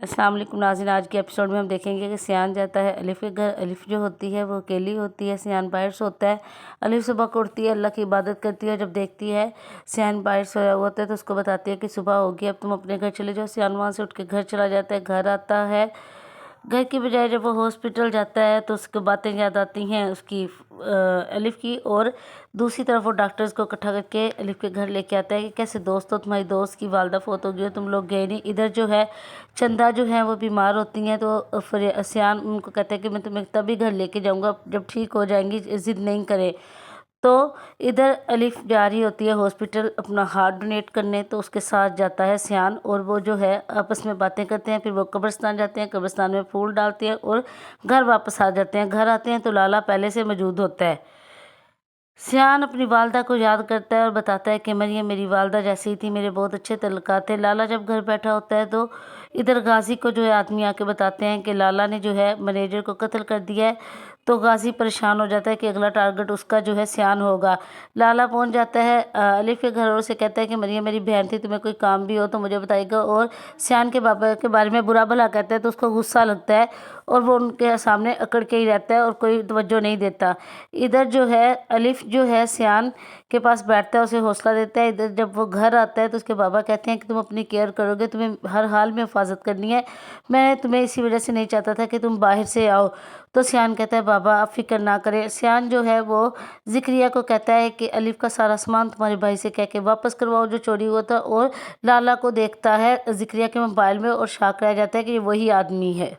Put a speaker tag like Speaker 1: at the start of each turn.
Speaker 1: السلام علیکم ناظرین، آج کے ایپیسوڈ میں ہم دیکھیں گے کہ سیان جاتا ہے الف کے گھر۔ الف جو ہوتی ہے وہ اکیلی ہوتی ہے، سیان باہر سوتا ہے۔ الف صبح کو اٹھتی ہے، اللہ کی عبادت کرتی ہے، اور جب دیکھتی ہے سیان باہر سویا ہوا ہوتا ہے تو اس کو بتاتی ہے کہ صبح ہوگی، اب تم اپنے گھر چلے جاؤ۔ سیان وہاں سے اٹھ کے گھر چلا جاتا ہے، گھر آتا ہے۔ گھر کی بجائے جب وہ ہاسپٹل جاتا ہے تو اس کو باتیں یاد آتی ہیں اس کی الف کی، اور دوسری طرف وہ ڈاکٹرز کو اکٹھا کر کے الف کے گھر لے کے آتا ہے کہ کیسے دوست ہو، تمہاری دوست کی والدہ فوت ہو گئی ہو، تم لوگ گئے نہیں۔ ادھر جو ہے چندہ جو ہیں وہ بیمار ہوتی ہیں تو سیان ان کو کہتا ہے کہ میں تمہیں تبھی گھر لے کے جاؤں گا جب ٹھیک ہو جائیں گی، ضد نہیں کرے۔ تو ادھر الف جا رہی ہوتی ہے ہاسپٹل اپنا ہارٹ ڈونیٹ کرنے، تو اس کے ساتھ جاتا ہے سیان، اور وہ جو ہے آپس میں باتیں کرتے ہیں۔ پھر وہ قبرستان جاتے ہیں، قبرستان میں پھول ڈالتے ہیں اور گھر واپس آ جاتے ہیں۔ گھر آتے ہیں تو لالا پہلے سے موجود ہوتا ہے۔ سیان اپنی والدہ کو یاد کرتا ہے اور بتاتا ہے کہ مریم میری والدہ جیسی ہی تھی، میرے بہت اچھے تعلقات تھے۔ لالا جب گھر بیٹھا ہوتا ہے تو ادھر غازی کو جو ہے آدمی آ کے بتاتے ہیں کہ لالا نے جو ہے مینیجر کو قتل کر دیا ہے، تو غازی پریشان ہو جاتا ہے کہ اگلا ٹارگٹ اس کا جو ہے سیان ہوگا۔ لالا پہنچ جاتا ہے الف کے گھر اور اسے کہتا ہے کہ مریم میری بہن تھی، تمہیں کوئی کام بھی ہو تو مجھے بتائے گا، اور سیان کے بابا کے بارے میں برا بھلا کہتا ہے تو اس کو غصہ لگتا ہے اور وہ ان کے سامنے اکڑ کے ہی رہتا ہے اور کوئی توجہ نہیں دیتا۔ ادھر جو ہے الف جو ہے سیان کے پاس بیٹھتا ہے، اسے حوصلہ دیتا ہے۔ ادھر جب وہ گھر آتا ہے تو اس کے بابا کہتے ہیں کہ تم اپنی کیئر کرو گے، تمہیں ہر حال میں حفاظت کرنی ہے، میں تمہیں اسی وجہ سے نہیں چاہتا تھا کہ تم باہر سے آؤ۔ تو سیان کہتا ہے بابا آپ فکر نہ کرے۔ سیان جو ہے وہ ذکریہ کو کہتا ہے کہ الف کا سارا سامان تمہارے بھائی سے کہہ کے واپس کرواؤ جو چوری ہوا تھا، اور لالا کو دیکھتا ہے ذکریہ کے موبائل میں اور شاک رہ جاتا ہے کہ یہ وہی آدمی ہے۔